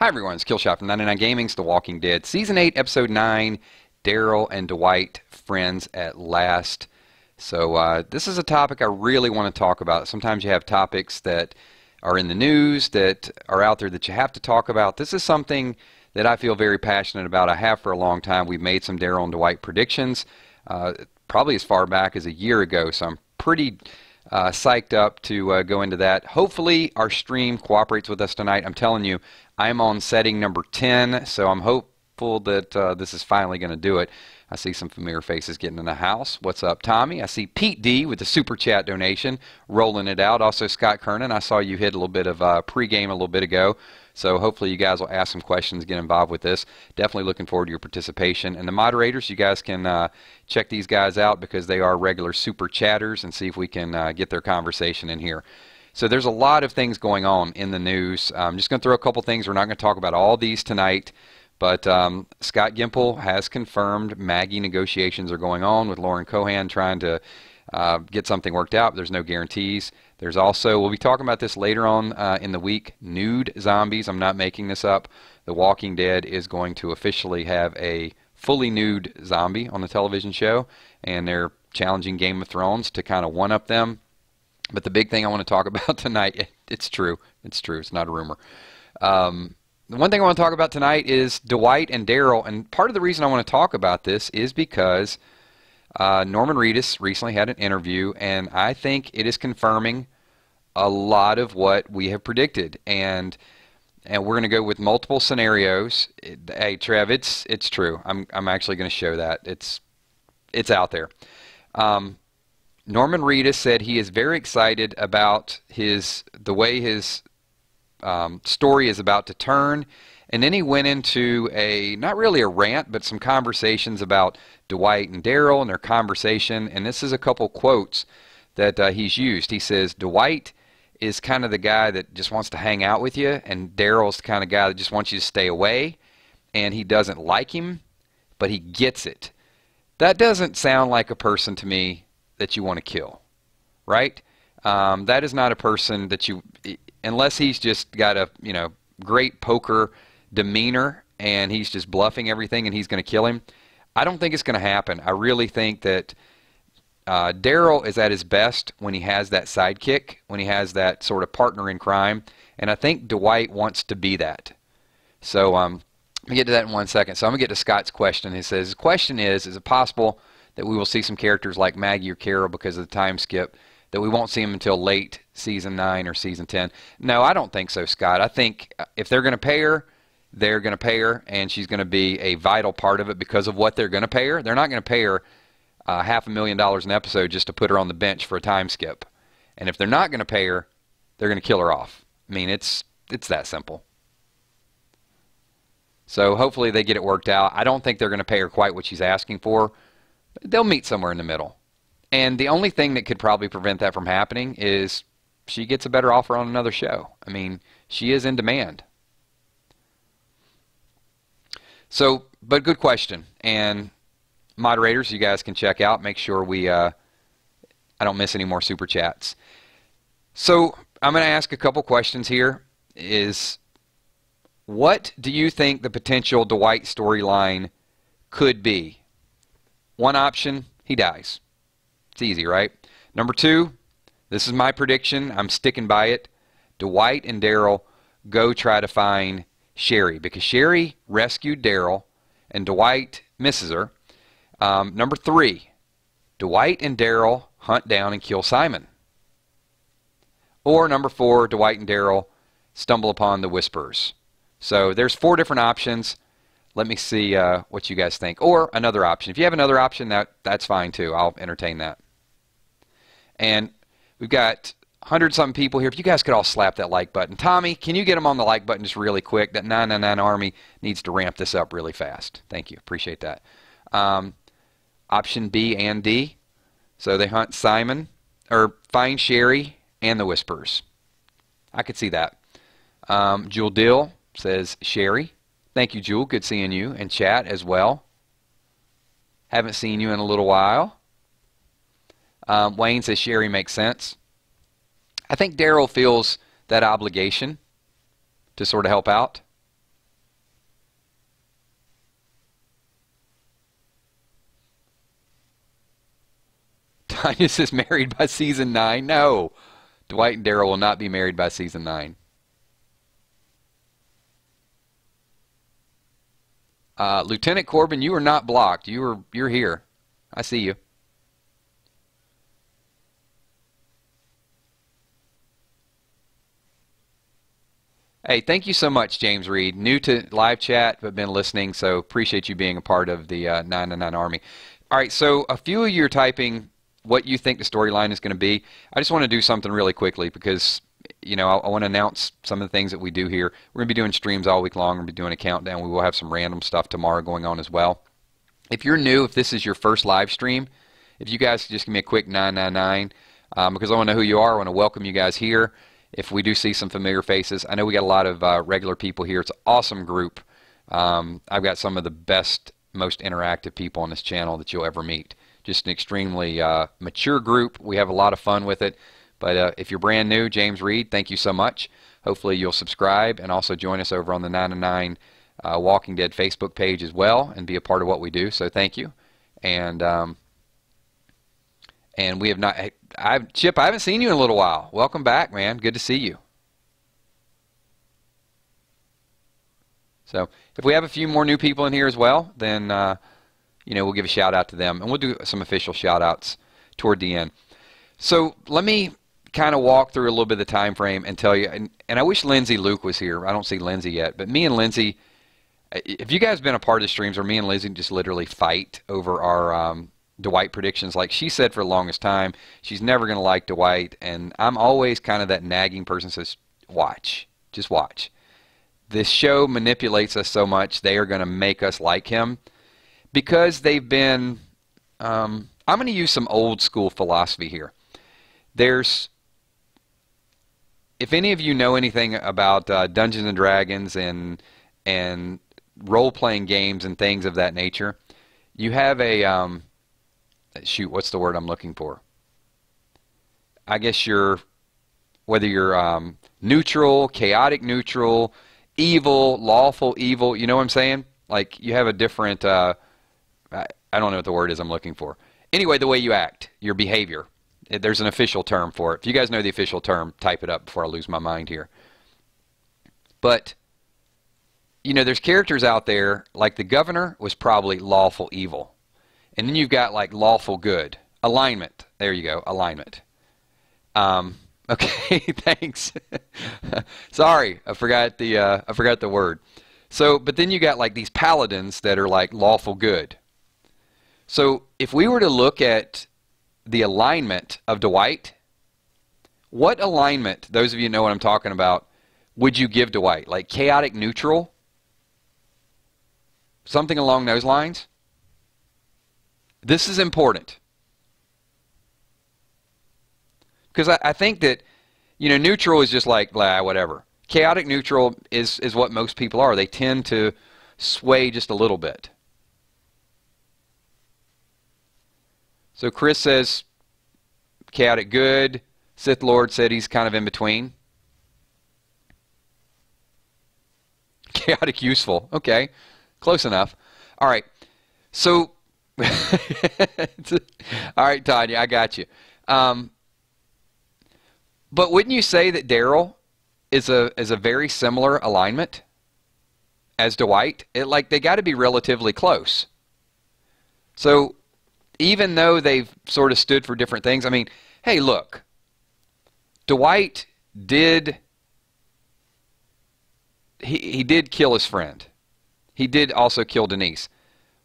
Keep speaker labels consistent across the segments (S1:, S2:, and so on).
S1: Hi everyone, it's Killshot from 99 Gaming's The Walking Dead, Season 8, Episode 9, Daryl and Dwight, Friends at Last. So this is a topic I really want to talk about. Sometimes you have topics that are in the news that are out there that you have to talk about. This is something that I feel very passionate about. I have for a long time. We've made some Daryl and Dwight predictions, probably as far back as a year ago, so I'm pretty psyched up to go into that. Hopefully our stream cooperates with us tonight. I'm telling you, I'm on setting number 10, so I'm hopeful that this is finally going to do it. I see some familiar faces getting in the house. What's up, Tommy? I see Pete D with the Super Chat donation, rolling it out. Also, Scott Kernan, I saw you hit a little bit of pregame a little bit ago. So hopefully you guys will ask some questions, get involved with this. Definitely looking forward to your participation. And the moderators, you guys can check these guys out because they are regular super chatters and see if we can get their conversation in here. So there's a lot of things going on in the news. I'm just going to throw a couple things. We're not going to talk about all these tonight. But Scott Gimple has confirmed Maggie negotiations are going on with Lauren Cohan trying to get something worked out. There's no guarantees. There's also, we'll be talking about this later on in the week, nude zombies. I'm not making this up. The Walking Dead is going to officially have a fully nude zombie on the television show, and they're challenging Game of Thrones to kind of one-up them. But the big thing I want to talk about tonight, it's true. It's true. It's not a rumor. The one thing I want to talk about tonight is Dwight and Daryl, and part of the reason I want to talk about this is because Norman Reedus recently had an interview, and I think it is confirming a lot of what we have predicted, and we're going to go with multiple scenarios. Hey, Trev, it's true. I'm actually going to show that. It's out there. Norman Reedus said he is very excited about the way his story is about to turn, and then he went into not really a rant, but some conversations about Dwight and Daryl and their conversation, and this is a couple quotes that he's used. He says, Dwight is kind of the guy that just wants to hang out with you, and Daryl's the kind of guy that just wants you to stay away, and he doesn't like him, but he gets it. That doesn't sound like a person to me that you want to kill, right? That is not a person that you, unless he's just got a great poker demeanor and he's just bluffing everything and he's going to kill him. I don't think it's going to happen. I really think that Daryl is at his best when he has that sidekick, when he has that sort of partner in crime, and I think Dwight wants to be that. So I'll get to that in 1 second. So I'm going to get to Scott's question. He says, his question is it possible that we will see some characters like Maggie or Carol because of the time skip, that we won't see them until late Season 9 or Season 10? No, I don't think so, Scott. I think if they're going to pay her, they're going to pay her, and she's going to be a vital part of it because of what they're going to pay her. They're not going to pay her $500,000 an episode just to put her on the bench for a time skip. And if they're not going to pay her, they're going to kill her off. I mean, it's that simple. So hopefully they get it worked out. I don't think they're going to pay her quite what she's asking for. They'll meet somewhere in the middle. And the only thing that could probably prevent that from happening is she gets a better offer on another show. I mean, she is in demand. So, but good question. And moderators, you guys can check out. Make sure I don't miss any more super chats. So I'm going to ask a couple questions here. What do you think the potential Dwight storyline could be? One option, he dies. It's easy, right? Number 2, this is my prediction. I'm sticking by it. Dwight and Daryl go try to find Sherry because Sherry rescued Daryl and Dwight misses her. Number 3, Dwight and Daryl hunt down and kill Simon. Or number 4, Dwight and Daryl stumble upon the Whisperers. So there's 4 different options. Let me see what you guys think. Or another option. If you have another option, that's fine too. I'll entertain that. And we've got 100-something people here. If you guys could all slap that like button. Tommy, can you get them on the like button just really quick? That 999 Army needs to ramp this up really fast. Thank you. Appreciate that. Option B and D. So they hunt Simon, or find Sherry and the Whisperers. I could see that. Jewel Dill says Sherry. Thank you, Jewel. Good seeing you in chat as well. Haven't seen you in a little while. Wayne says Sherry makes sense. I think Daryl feels that obligation to sort of help out. Tanya says married by season 9. No, Dwight and Daryl will not be married by season 9. Lieutenant Corbin, you are not blocked. You're here. I see you. Hey, thank you so much, James Reed. New to live chat, but been listening, so appreciate you being a part of the 999 Army. All right, so a few of you are typing what you think the storyline is going to be. I just want to do something really quickly because, you know, I want to announce some of the things that we do here. We're going to be doing streams all week long. We're going to be doing a countdown. We will have some random stuff tomorrow going on as well. If you're new, if this is your first live stream, if you guys could just give me a quick 999, because I want to know who you are. I want to welcome you guys here. If we do see some familiar faces, I know we got a lot of regular people here. It's an awesome group. I've got some of the best, most interactive people on this channel that you'll ever meet. Just an extremely mature group. We have a lot of fun with it. But if you're brand new, James Reed, thank you so much. Hopefully you'll subscribe and also join us over on the 999 Walking Dead Facebook page as well and be a part of what we do. So thank you. And we have not... Chip, I haven't seen you in a little while. Welcome back, man. Good to see you. So if we have a few more new people in here as well, then you know, we'll give a shout out to them, and we'll do some official shout outs toward the end. So let me kind of walk through a little bit of the time frame and tell you, and I wish Lindsay Luke was here. I don't see Lindsay yet, but me and Lindsay, if you guys have been a part of the streams where me and Lindsay just literally fight over our Dwight predictions, like she said for the longest time, she's never going to like Dwight, and I'm always kind of that nagging person that says, watch, just watch. This show manipulates us so much, they are going to make us like him because they've been, I'm going to use some old school philosophy here. There's, if any of you know anything about Dungeons and Dragons and role-playing games and things of that nature, you have a, shoot, what's the word I'm looking for? I guess whether you're neutral, chaotic neutral, evil, lawful evil, you know what I'm saying? Like you have a different, I don't know what the word is I'm looking for. Anyway, the way you act, your behavior. There's an official term for it. If you guys know the official term, type it up before I lose my mind here. But, you know, there's characters out there, like the governor was probably lawful evil. And then you've got like lawful good. Alignment. There you go. Alignment. Okay, thanks. Sorry, I forgot the word. So, but then you got like these paladins that are like lawful good. So if we were to look at the alignment of Dwight, what alignment, those of you who know what I'm talking about, would you give Dwight? Like chaotic neutral? Something along those lines? This is important. Because I think that, you know, neutral is just like, blah, whatever. Chaotic neutral is what most people are. They tend to sway just a little bit. So Chris says chaotic good. Sith Lord said he's kind of in between. Chaotic useful. Okay. Close enough. All right. So, all right, Tanya, I got you. But wouldn't you say that Daryl is a very similar alignment as Dwight? Like they got to be relatively close. So even though they've sort of stood for different things, I mean, hey, look, Dwight did he did kill his friend. He did also kill Denise.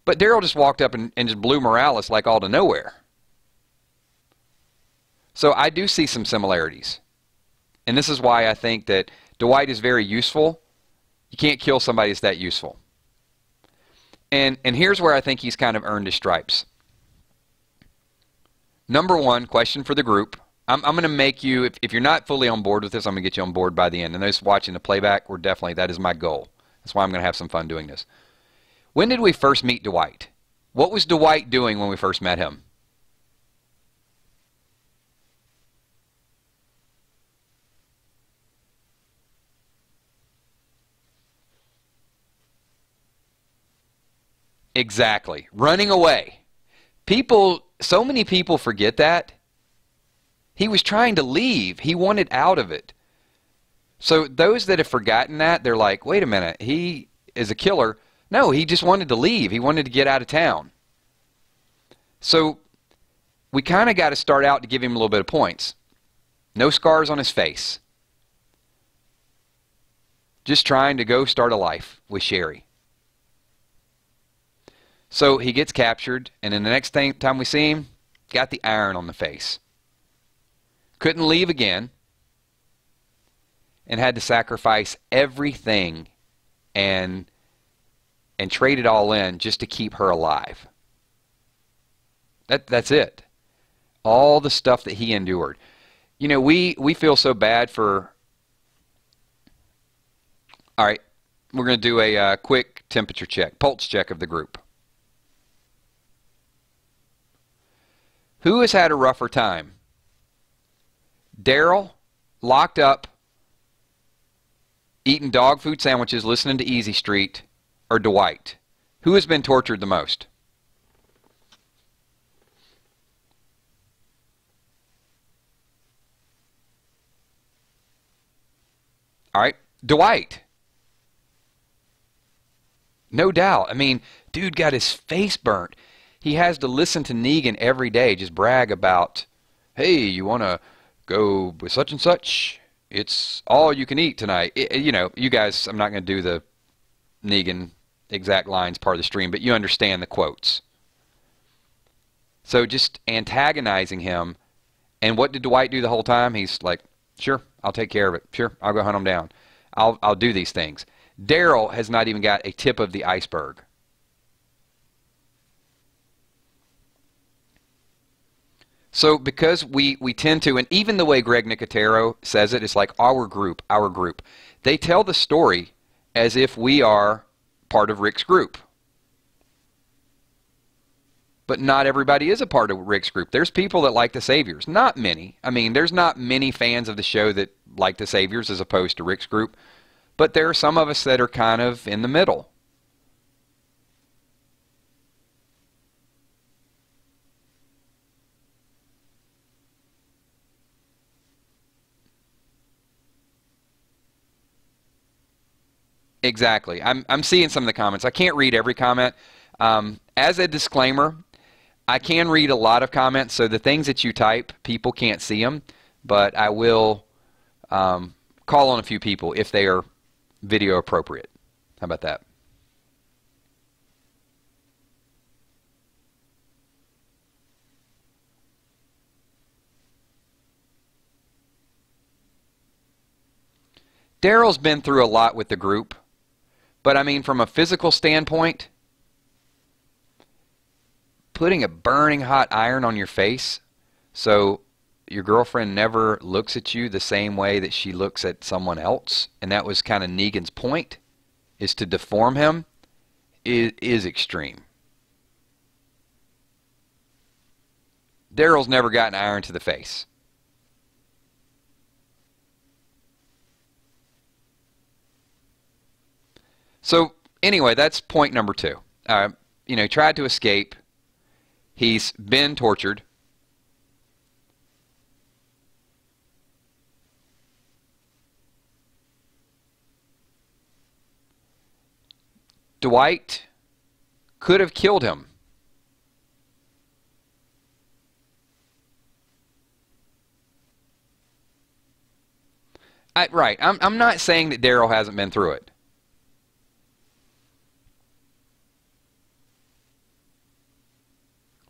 S1: But Daryl just walked up and just blew Morales like all to nowhere. So I do see some similarities. And this is why I think that Dwight is very useful. You can't kill somebody that's that useful. And here's where I think he's kind of earned his stripes. Number one, question for the group. I'm going to make you, if you're not fully on board with this, I'm going to get you on board by the end. And those watching the playback, we're definitely, that is my goal. That's why I'm going to have some fun doing this. When did we first meet Dwight? What was Dwight doing when we first met him? Exactly. Running away. People So many people forget that. He was trying to leave. He wanted out of it. So those that have forgotten that, they're like, wait a minute, he is a killer. No, he just wanted to leave. He wanted to get out of town. So we kind of got to start out to give him a little bit of points. No scars on his face. Just trying to go start a life with Sherry. So he gets captured, and then the next time we see him, got the iron on the face. Couldn't leave again, and had to sacrifice everything and trade it all in just to keep her alive. That's it. All the stuff that he endured. You know, we feel so bad for... All right, we're going to do a quick temperature check, pulse check of the group. Who has had a rougher time? Daryl, locked up, eating dog food sandwiches, listening to Easy Street, or Dwight? Who has been tortured the most? All right, Dwight. No doubt. I mean, dude got his face burnt. He has to listen to Negan every day just brag about, hey, you want to go with such and such? It's all you can eat tonight. You know, you guys, I'm not going to do the Negan exact lines part of the stream, but you understand the quotes. So just antagonizing him. And what did Dwight do the whole time? He's like, sure, I'll take care of it. Sure, I'll go hunt him down. I'll do these things. Daryl has not even got a tip of the iceberg. So because we tend to, and even the way Greg Nicotero says it, it's like our group. They tell the story as if we are part of Rick's group. But not everybody is a part of Rick's group. There's people that like the Saviors. Not many. I mean, there's not many fans of the show that like the Saviors as opposed to Rick's group. But there are some of us that are kind of in the middle. Exactly. I'm seeing some of the comments. I can't read every comment. As a disclaimer, I can read a lot of comments, so the things that you type, people can't see them, but I will call on a few people if they are video appropriate. How about that? Daryl's been through a lot with the group, but I mean from a physical standpoint, putting a burning hot iron on your face so your girlfriend never looks at you the same way that she looks at someone else, and that was kind of Negan's point, is to deform him, is extreme. Daryl's never gotten iron to the face. So anyway, that's point number 2. You know, he tried to escape. He's been tortured. Dwight could have killed him. Right. I'm not saying that Daryl hasn't been through it.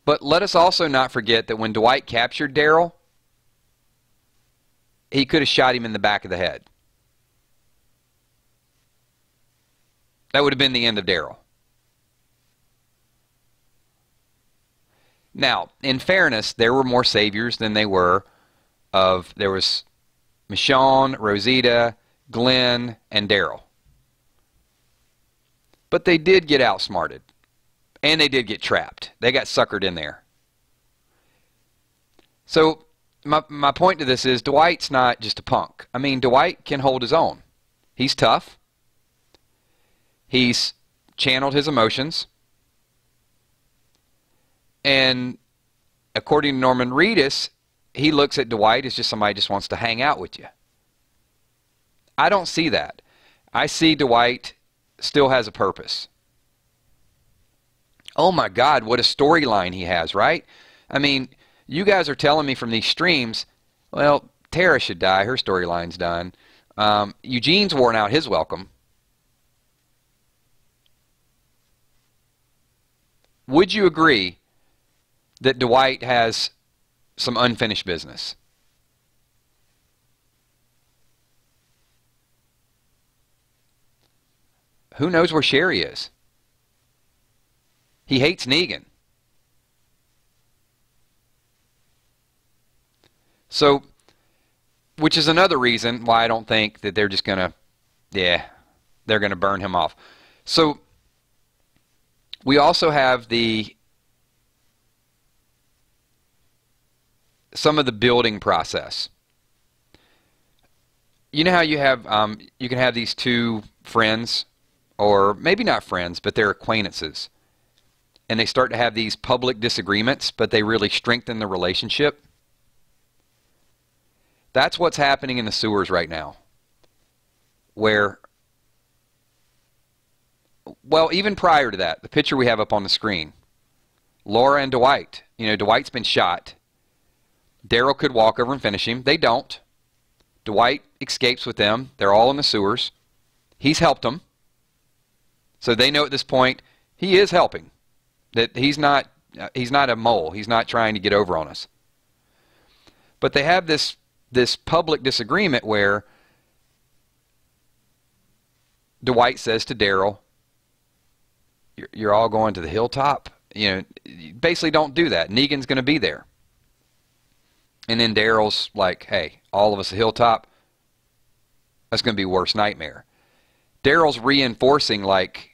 S1: But let us also not forget that when Dwight captured Daryl, he could have shot him in the back of the head. That would have been the end of Daryl. Now, in fairness, there were more saviors than there was Michonne, Rosita, Glenn, and Daryl. But they did get outsmarted. And they did get trapped. They got suckered in there. So my point to this is Dwight's not just a punk. I mean, Dwight can hold his own. He's tough. He's channeled his emotions. And according to Norman Reedus, he looks at Dwight as just somebody who just wants to hang out with you. I don't see that. I see Dwight still has a purpose. Oh my God, what a storyline he has, right? I mean, you guys are telling me from these streams, well, Tara should die. Her storyline's done. Eugene's worn out his welcome. Would you agree that Dwight has some unfinished business? Who knows where Sherry is? He hates Negan. So, which is another reason why I don't think that they're just going to, they're going to burn him off. So, we also have some of the building process. You know how you have, you can have these two friends, or maybe not friends, but they're acquaintances. And they start to have these public disagreements, but they really strengthen the relationship. That's what's happening in the sewers right now. Where, well, even prior to that, the picture we have up on the screen, Laura and Dwight. You know, Dwight's been shot. Daryl could walk over and finish him. They don't. Dwight escapes with them. They're all in the sewers. He's helped them. So they know at this point he is helping. That he's not a mole. He's not trying to get over on us. But they have this public disagreement where Dwight says to Daryl, you're all going to the hilltop. You know, basically don't do that. Negan's going to be there. And then Daryl's like, hey, all of us a hilltop? That's going to be a worst nightmare. Daryl's reinforcing, like,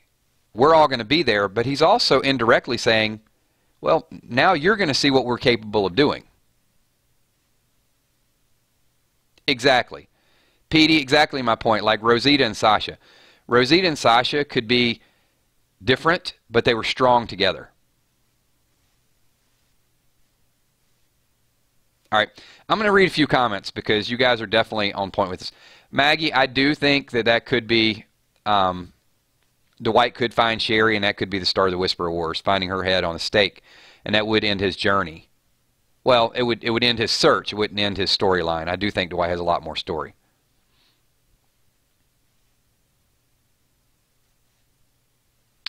S1: we're all going to be there, but he's also indirectly saying, well, now you're going to see what we're capable of doing. Exactly. Petey, exactly my point, like Rosita and Sasha. Rosita and Sasha could be different, but they were strong together. All right, I'm going to read a few comments because you guys are definitely on point with this. Maggie, I do think that could be, Dwight could find Sherry, and that could be the start of the Whisperer Wars, finding her head on a stake, and that would end his journey. Well, it would end his search. It wouldn't end his storyline. I do think Dwight has a lot more story.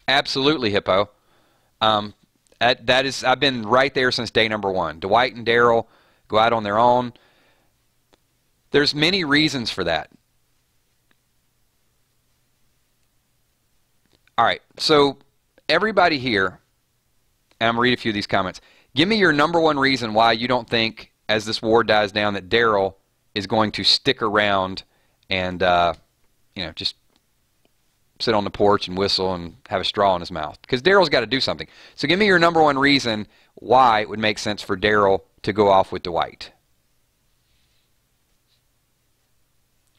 S1: Absolutely, Hippo. That is, I've been right there since day number one. Dwight and Daryl go out on their own. There's many reasons for that. All right, so everybody here, and I'm going to read a few of these comments. Give me your number one reason why you don't think, as this war dies down, that Daryl is going to stick around and, you know, just sit on the porch and whistle and have a straw in his mouth. Because Daryl's got to do something. So give me your number one reason why it would make sense for Daryl to go off with Dwight.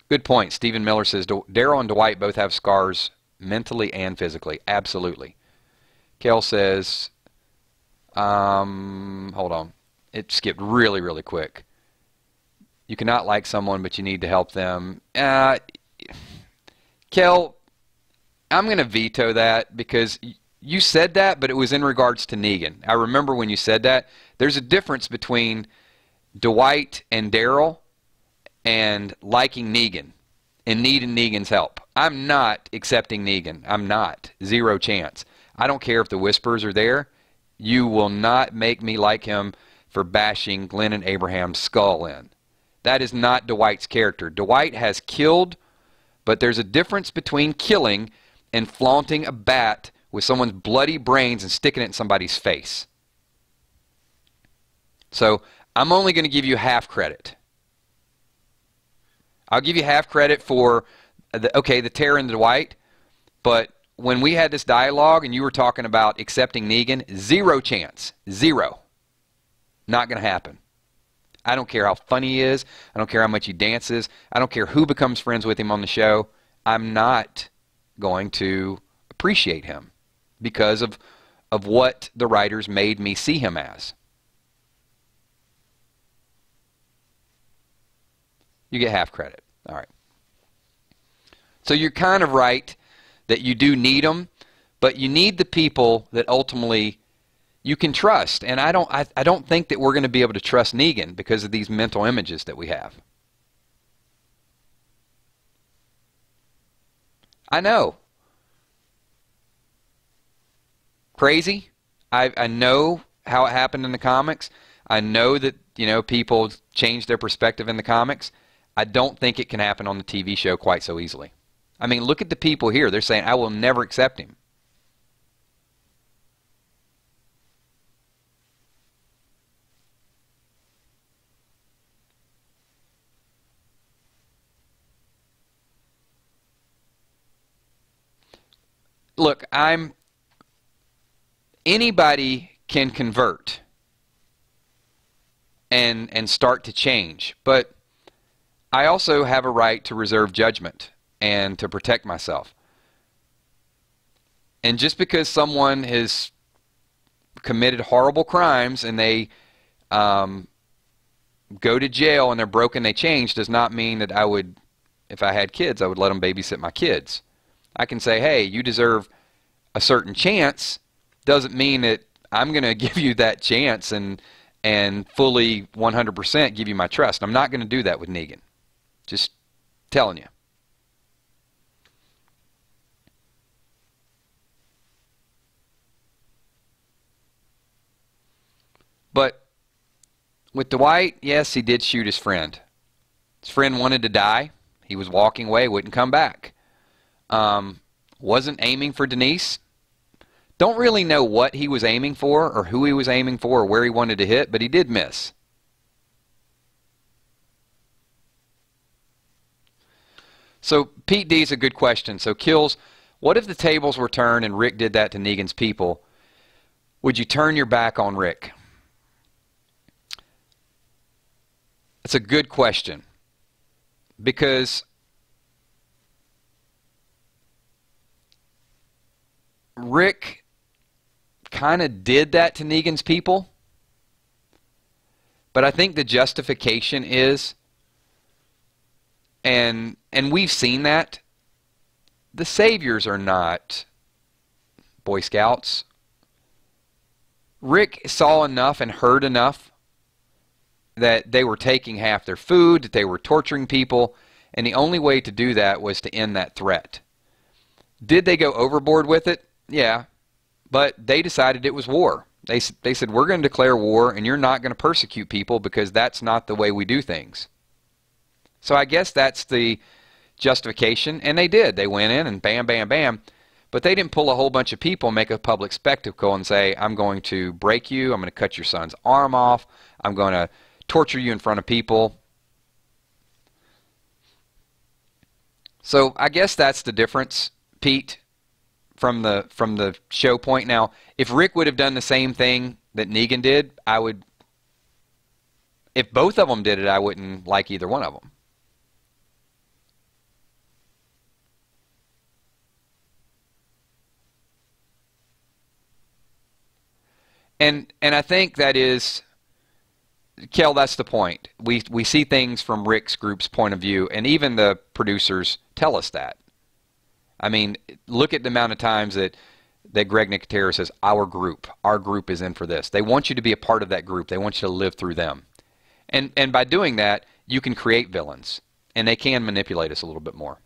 S1: Good point. Stephen Miller says, Daryl and Dwight both have scars mentally and physically. Absolutely. Kel says, hold on. It skipped really, really quick. You cannot like someone, but you need to help them. Kel, I'm going to veto that because you said that, but it was in regards to Negan. I remember when you said that. There's a difference between Dwight and Daryl and liking Negan and needing Negan's help. I'm not accepting Negan. I'm not. Zero chance. I don't care if the Whisperers are there. You will not make me like him for bashing Glenn and Abraham's skull in. That is not Dwight's character. Dwight has killed, but there's a difference between killing and flaunting a bat with someone's bloody brains and sticking it in somebody's face. So I'm only going to give you half credit. I'll give you half credit for, the Tara and the Dwight, but when we had this dialogue and you were talking about accepting Negan, zero chance. Zero. Not going to happen. I don't care how funny he is. I don't care how much he dances. I don't care who becomes friends with him on the show. I'm not going to appreciate him because of what the writers made me see him as. You get half credit. All right. So you're kind of right that you do need them, but you need the people that ultimately you can trust. And I don't think that we're going to be able to trust Negan because of these mental images that we have. I know. Crazy. I know how it happened in the comics. I know that, people change their perspective in the comics. I don't think it can happen on the TV show quite so easily. I mean, look at the people here. They're saying, I will never accept him. Look, anybody can convert and start to change, but I also have a right to reserve judgment and to protect myself. And just because someone has committed horrible crimes and they go to jail and they're broken, they change, does not mean that I would, if I had kids, I would let them babysit my kids. I can say, hey, you deserve a certain chance. Doesn't mean that I'm going to give you that chance and fully 100% give you my trust. I'm not going to do that with Negan. Just telling you. But with Dwight, yes, he did shoot his friend. His friend wanted to die. He was walking away, wouldn't come back. Wasn't aiming for Denise. Don't really know what he was aiming for or who he was aiming for or where he wanted to hit, but he did miss. So Pete D is a good question. So Kills, what if the tables were turned and Rick did that to Negan's people? Would you turn your back on Rick? It's a good question because Rick kind of did that to Negan's people, but I think the justification is, and we've seen that, the saviors are not Boy Scouts. Rick saw enough and heard enough that they were taking half their food, that they were torturing people, and the only way to do that was to end that threat. Did they go overboard with it? Yeah, but they decided it was war. They said, we're going to declare war, and you're not going to persecute people because that's not the way we do things. So I guess that's the justification, and they did. They went in and bam, bam, bam, but they didn't pull a whole bunch of people and make a public spectacle and say, I'm going to break you, I'm going to cut your son's arm off, I'm going to torture you in front of people. So I guess that's the difference, Pete, from the show point. Now, if Rick would have done the same thing that Negan did, I would. If both of them did it, I wouldn't like either one of them. And I think that is, Kel, that's the point. We see things from Rick's group's point of view, and even the producers tell us that. I mean, look at the amount of times that Greg Nicotero says, our group is in for this. They want you to be a part of that group. They want you to live through them. And by doing that, you can create villains, and they can manipulate us a little bit more.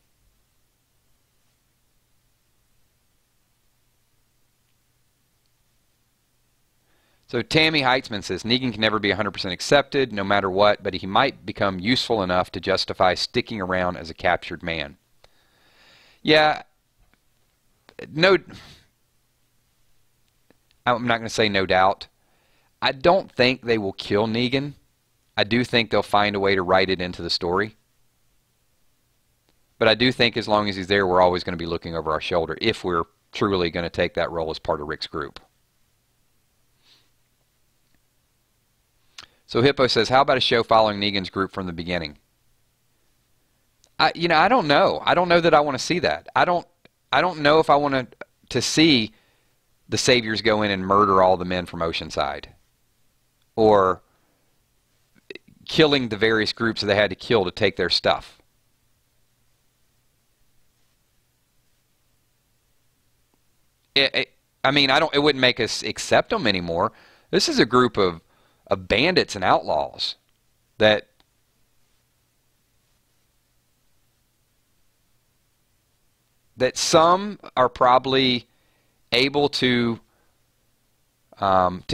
S1: So Tammy Heitzman says, Negan can never be 100% accepted, no matter what, but he might become useful enough to justify sticking around as a captured man. Yeah, no, I'm not going to say no doubt. I don't think they will kill Negan. I do think they'll find a way to write it into the story. But I do think as long as he's there, we're always going to be looking over our shoulder if we're truly going to take that role as part of Rick's group. So Hippo says, how about a show following Negan's group from the beginning? I don't know. I don't know that I want to see that. I don't know if I want to see the Saviors go in and murder all the men from Oceanside, or killing the various groups that they had to kill to take their stuff. I mean, it wouldn't make us accept them anymore. This is a group of bandits and outlaws that some are probably able to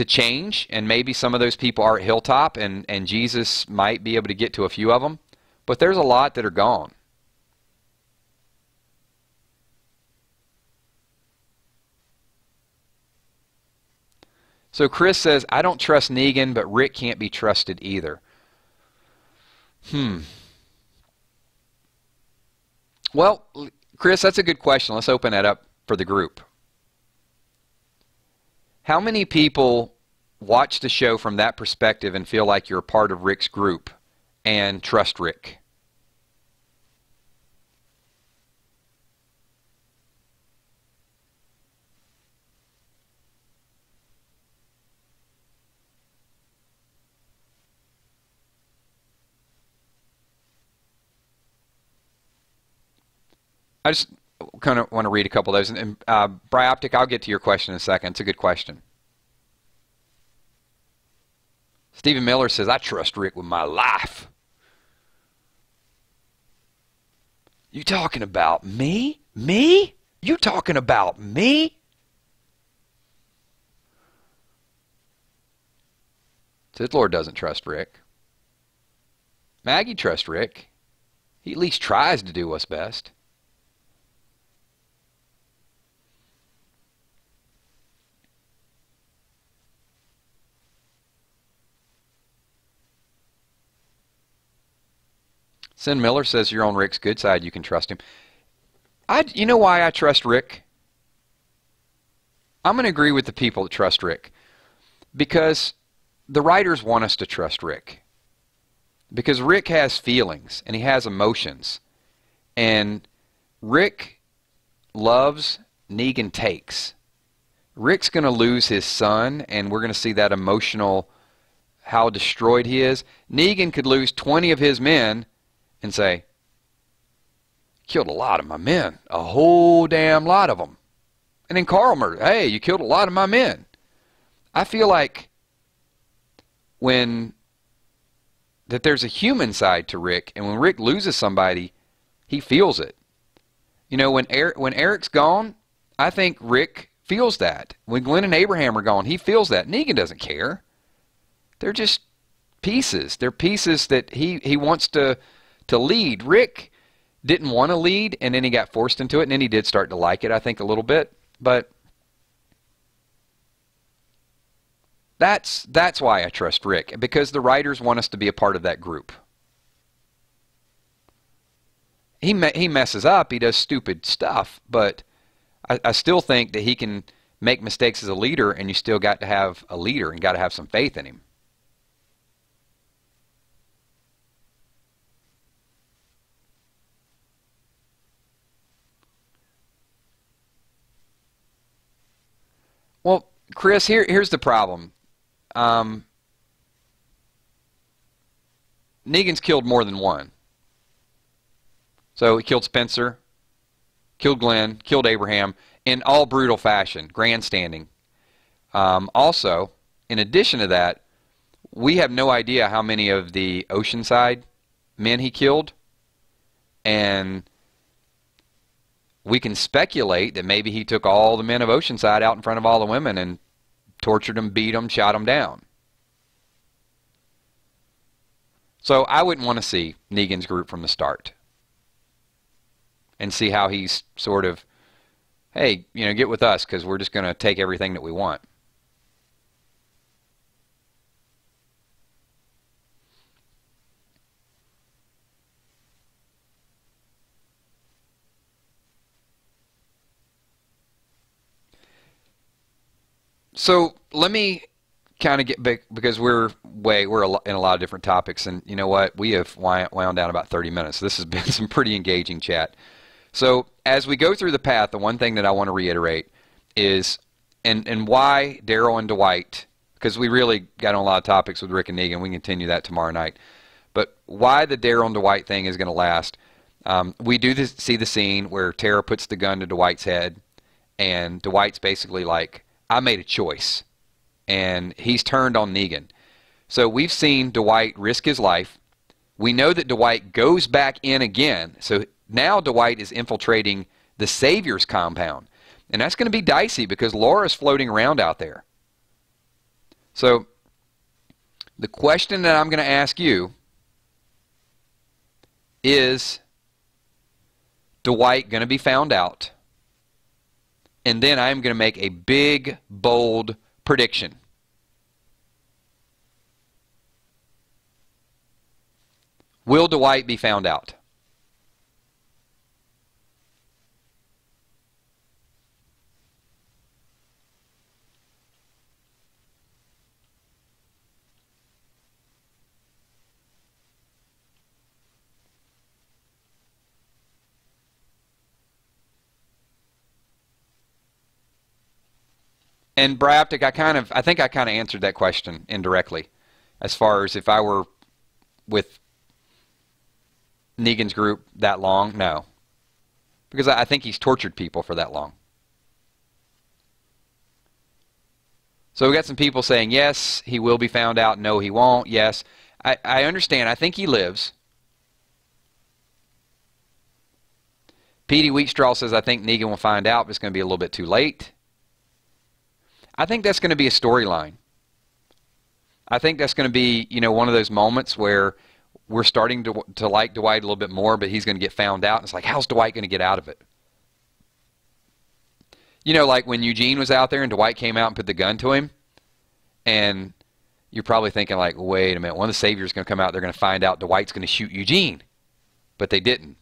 S1: change, and maybe some of those people are at Hilltop, and Jesus might be able to get to a few of them, but there's a lot that are gone. So Chris says, I don't trust Negan, but Rick can't be trusted either. Well, Chris, that's a good question. Let's open that up for the group. How many people watch the show from that perspective and feel like you're a part of Rick's group and trust Rick? I just kind of want to read a couple of those. And Bryoptic, I'll get to your question in a second. It's a good question. Stephen Miller says, I trust Rick with my life. You talking about me? Me? You talking about me? Says Lord doesn't trust Rick. Maggie trusts Rick. He at least tries to do what's best. Sin Miller says you're on Rick's good side. You can trust him. You know why I trust Rick? I'm going to agree with the people that trust Rick. Because the writers want us to trust Rick. Because Rick has feelings and he has emotions. And Rick loves, Negan takes. Rick's going to lose his son, and we're going to see that emotional, how destroyed he is. Negan could lose 20 of his men and say, killed a lot of my men, a whole damn lot of them. And then Carl murdered, hey, you killed a lot of my men. I feel like that there's a human side to Rick, and when Rick loses somebody, he feels it. You know, when Eric's gone, I think Rick feels that. When Glenn and Abraham are gone, he feels that. Negan doesn't care. They're just pieces. They're pieces that he wants to lead. Rick didn't want to lead, and then he got forced into it, and then he did start to like it, I think, a little bit. But that's why I trust Rick, because the writers want us to be a part of that group. He messes up, he does stupid stuff, but I still think that he can make mistakes as a leader, and you still got to have a leader and got to have some faith in him. Well, Chris, here's the problem. Negan's killed more than one. So he killed Spencer, killed Glenn, killed Abraham in all brutal fashion, grandstanding. Also, in addition to that, we have no idea how many of the Oceanside men he killed, and we can speculate that maybe he took all the men of Oceanside out in front of all the women and tortured them, beat them, shot them down. So I wouldn't want to see Negan's group from the start and see how he's sort of, hey, you know, get with us because we're just going to take everything that we want. So let me kind of get back, because we're in a lot of different topics, and you know what? We have wound down about 30 minutes. This has been some pretty engaging chat. So as we go through the path, the one thing that I want to reiterate is, and why Daryl and Dwight, because we really got on a lot of topics with Rick and Negan. We can continue that tomorrow night. But why the Daryl and Dwight thing is going to last, we do see the scene where Tara puts the gun to Dwight's head, and Dwight's basically like, I made a choice. And he's turned on Negan. So we've seen Dwight risk his life. We know that Dwight goes back in again. So now Dwight is infiltrating the Savior's compound. And that's going to be dicey because Laura's floating around out there. So the question that I'm going to ask you is Dwight going to be found out? And then I'm going to make a big, bold prediction. Will Dwight be found out? And Braptic, I think I kind of answered that question indirectly, as far as if I were with Negan's group that long. No, because I think he's tortured people for that long. So we got some people saying yes, he will be found out. No, he won't. Yes, I understand. I think he lives. Petey Wheatstraw says I think Negan will find out, but it's going to be a little bit too late. I think that's going to be a storyline. I think that's going to be, you know, one of those moments where we're starting to like Dwight a little bit more, but he's going to get found out. And it's like, how's Dwight going to get out of it? You know, like when Eugene was out there and Dwight came out and put the gun to him, and you're probably thinking like, wait a minute, one of the Saviors is going to come out, they're going to find out Dwight's going to shoot Eugene. But they didn't.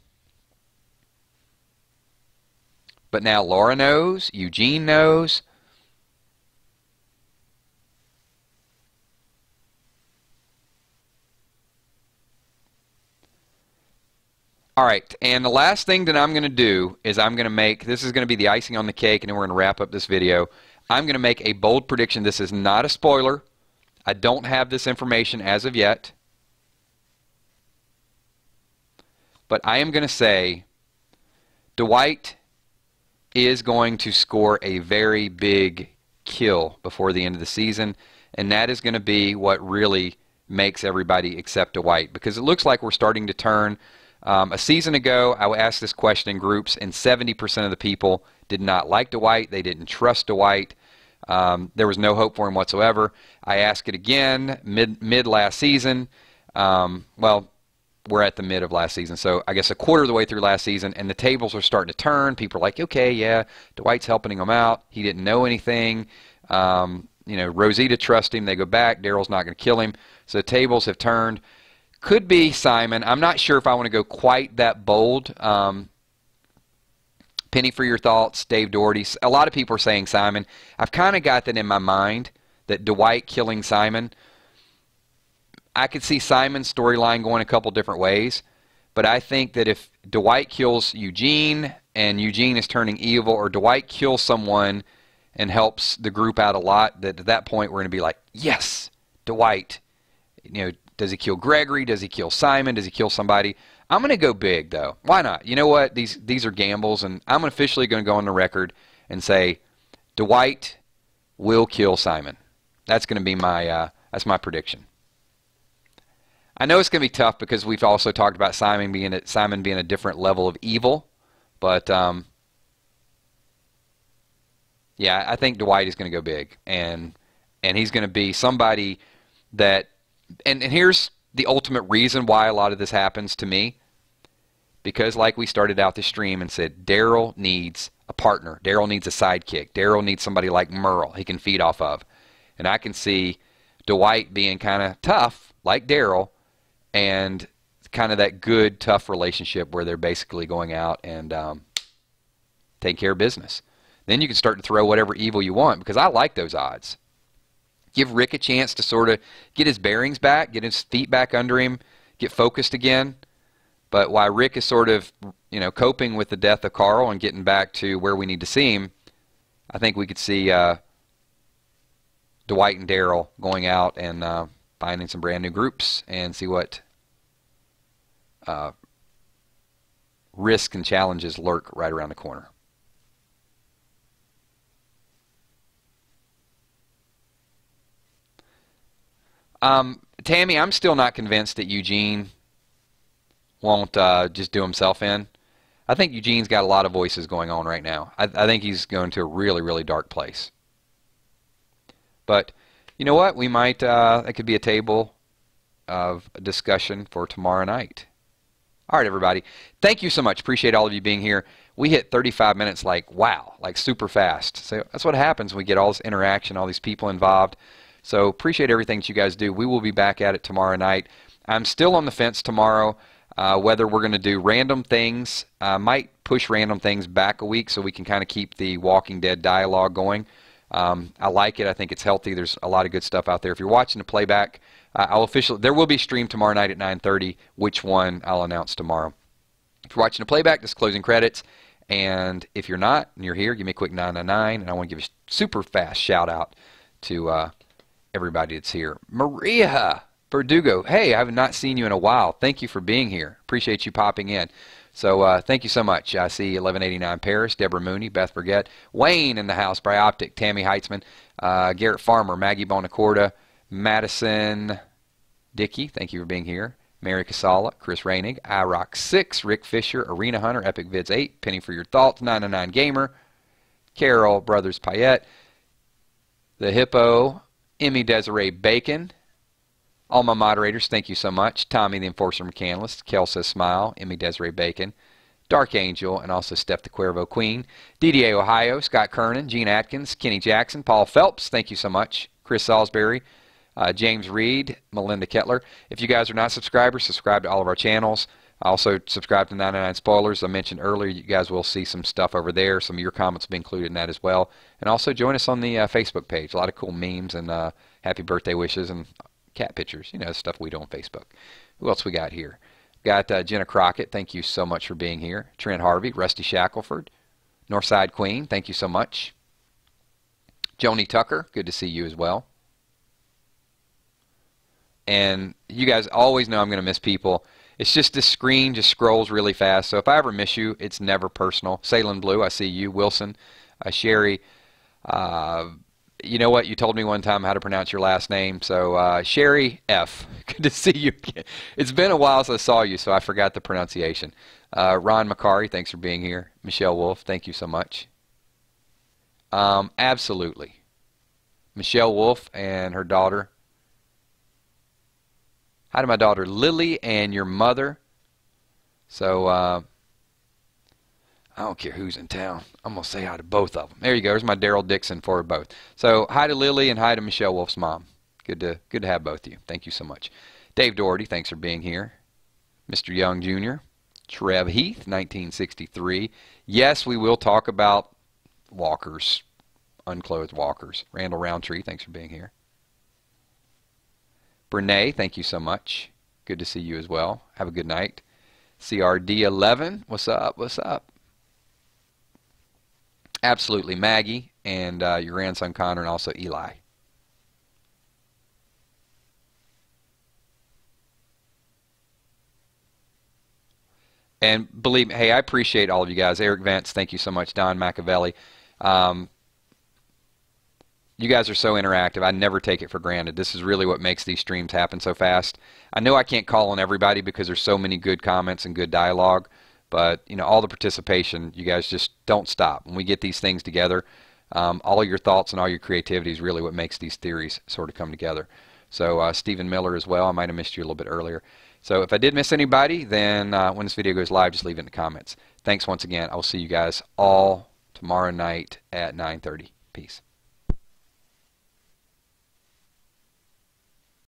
S1: But now Laura knows, Eugene knows. All right, and the last thing that I'm going to do is I'm going to make, this is going to be the icing on the cake, and then we're going to wrap up this video. I'm going to make a bold prediction. This is not a spoiler. I don't have this information as of yet. But I am going to say Dwight is going to score a very big kill before the end of the season, and that is going to be what really makes everybody accept Dwight, because it looks like we're starting to turn. A season ago, I asked this question in groups, and 70% of the people did not like Dwight. They didn't trust Dwight. There was no hope for him whatsoever. I asked it again mid last season. Well, we're at the mid of last season, so I guess a quarter of the way through last season, and the tables are starting to turn. People are like, okay, yeah, Dwight's helping him out. He didn't know anything. You know, Rosita trusts him. They go back. Daryl's not going to kill him. So the tables have turned. Could be Simon. I'm not sure if I want to go quite that bold. Penny for your thoughts. Dave Doherty. A lot of people are saying Simon. I've kind of got that in my mind, that Dwight killing Simon. I could see Simon's storyline going a couple different ways, but I think that if Dwight kills Eugene and Eugene is turning evil, or Dwight kills someone and helps the group out a lot, that at that point we're going to be like, yes, Dwight. You know, does he kill Gregory? Does he kill Simon? Does he kill somebody? I'm going to go big, though. Why not? You know what? These are gambles, and I'm officially going to go on the record and say Dwight will kill Simon. That's going to be my that's my prediction. I know it's going to be tough because we've also talked about Simon being a different level of evil, but yeah, I think Dwight is going to go big, and he's going to be somebody that. And here's the ultimate reason why a lot of this happens to me. Because like we started out the stream and said, Daryl needs a partner. Daryl needs a sidekick. Daryl needs somebody like Merle he can feed off of. And I can see Dwight being kind of tough, like Daryl, and kind of that good, tough relationship where they're basically going out and taking care of business. Then you can start to throw whatever evil you want, because I like those odds. Give Rick a chance to sort of get his bearings back, get his feet back under him, get focused again. But while Rick is sort of, you know, coping with the death of Carl and getting back to where we need to see him, I think we could see Dwight and Daryl going out and finding some brand new groups and see what risks and challenges lurk right around the corner. Tammy, I'm still not convinced that Eugene won't just do himself in. I think Eugene's got a lot of voices going on right now. I think he's going to a really, really dark place. But you know what? We might, it could be a table of discussion for tomorrow night. All right, everybody. Thank you so much. Appreciate all of you being here. We hit 35 minutes like, wow, like super fast. So that's what happens when we get all this interaction, all these people involved. So appreciate everything that you guys do. We will be back at it tomorrow night. I'm still on the fence tomorrow whether we're going to do random things. Might push random things back a week so we can kind of keep the Walking Dead dialogue going. I like it. I think it's healthy. There's a lot of good stuff out there. If you're watching the playback, there will be stream tomorrow night at 9:30. Which one I'll announce tomorrow. If you're watching the playback, this is closing credits. And if you're not and you're here, give me a quick 999. And I want to give a super fast shout out to everybody that's here. Maria Verdugo, hey, I have not seen you in a while. Thank you for being here. Appreciate you popping in. So thank you so much. I see 1189 Paris, Deborah Mooney, Beth Burgett, Wayne in the house, Bryoptic, Tammy Heitzman, Garrett Farmer, Maggie Bonacorda, Madison Dickey, thank you for being here. Mary Casala, Chris Rainig, iRock6, Rick Fisher, Arena Hunter, Epic Vids 8, Penny for Your Thoughts, 909 Gamer, Carol Brothers Payette, The Hippo, Emmy Desiree Bacon, all my moderators, thank you so much. Tommy the Enforcer Mechanist, Kelsa Smile, Emmy Desiree Bacon, Dark Angel, and also Steph the Cuervo Queen, DDA Ohio, Scott Kernan, Gene Atkins, Kenny Jackson, Paul Phelps, thank you so much. Chris Salisbury, James Reed, Melinda Kettler. If you guys are not subscribers, subscribe to all of our channels. Also subscribe to 99 Spoilers. I mentioned earlier, you guys will see some stuff over there. Some of your comments will be included in that as well. And also join us on the Facebook page. A lot of cool memes and happy birthday wishes and cat pictures, you know, stuff we do on Facebook. Who else we got here? Got Jenna Crockett, thank you so much for being here. Trent Harvey, Rusty Shackelford, Northside Queen, thank you so much. Joni Tucker, good to see you as well. And you guys always know I'm going to miss people. It's just this screen just scrolls really fast, so if I ever miss you, it's never personal. Salem Blue, I see you. Wilson, Sherry, you know what? You told me one time how to pronounce your last name. So Sherry F. Good to see you again. It's been a while since I saw you, so I forgot the pronunciation. Ron McCary, thanks for being here. Michelle Wolf, thank you so much. Absolutely. Michelle Wolf and her daughter. Hi to my daughter Lily and your mother. So I don't care who's in town. I'm going to say hi to both of them. There you go. There's my Daryl Dixon for both. So hi to Lily and hi to Michelle Wolf's mom. Good to have both of you. Thank you so much. Dave Doherty, thanks for being here. Mr. Young Jr. Trev Heath, 1963. Yes, we will talk about walkers, unclothed walkers. Randall Roundtree, thanks for being here. Brene, thank you so much. Good to see you as well. Have a good night. CRD11, what's up? What's up? Absolutely, Maggie and your grandson Connor and also Eli. And believe me, hey, I appreciate all of you guys. Eric Vance, thank you so much. Don Machiavelli. You guys are so interactive. I never take it for granted. This is really what makes these streams happen so fast. I know I can't call on everybody because there's so many good comments and good dialogue, but you know, all the participation, you guys just don't stop. When we get these things together, all your thoughts and all your creativity is really what makes these theories sort of come together. So Stephen Miller as well. I might have missed you a little bit earlier. So if I did miss anybody, then when this video goes live, just leave it in the comments. Thanks once again. I will see you guys all tomorrow night at 9:30. Peace.